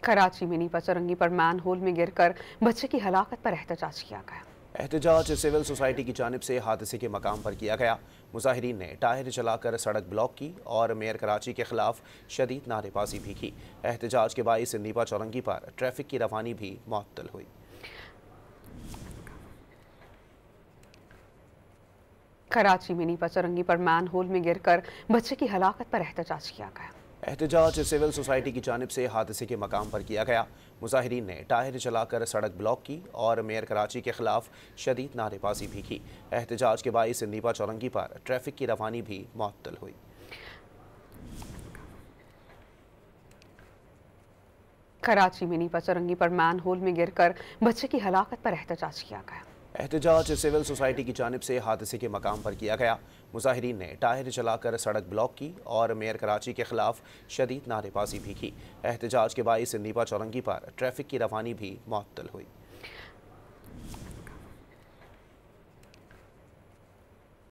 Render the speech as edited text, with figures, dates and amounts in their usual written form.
कराची में नीपा चौरंगी पर man whole में गिरकर बच्चे की हलाकत पर एहतजाज किया गया। एहतजाज सिविल सोसाइटी की जानिब से हादसे के मकाम पर किया गया। मुजाहिरीन ने टायर जलाकर सड़क ब्लॉक की और मेयर कराची के खिलाफ शदीद नारेबाजी भी की। एहतजाज के बाइस नीपा चौरंगी पर ट्रैफिक की रवानी भी मुअत्तल हुई। कराची में नीपा चौरंगी पर मैन होल में गिरकर बच्चे की हलाकत पर एहतजाज किया गया। एहतजाज सिविल सोसाइटी की जानिब से हादसे के मकाम पर किया गया। मुजाहिरीन ने टायर जलाकर सड़क ब्लॉक की और मेयर कराची के खिलाफ शदीद नारेबाजी भी की। एहतजाज के बाइस नीपा चौरंगी पर ट्रैफिक की रवानी भी मुअत्तल हुई। कराची में नीपा चौरंगी पर मैन होल में गिरकर बच्चे की हलाकत पर एहतजाज किया गया। एहतजाज सिविल सोसाइटी की जानिब से हादसे के मकाम पर किया गया। मुजाहिरीन ने टायर जलाकर सड़क ब्लॉक की और मेयर कराची के खिलाफ शदीद नारेबाजी भी की। एहतजाज के बाइस नीपा चौरंगी पर ट्रैफिक की रवानी भी मुअत्तल हुई।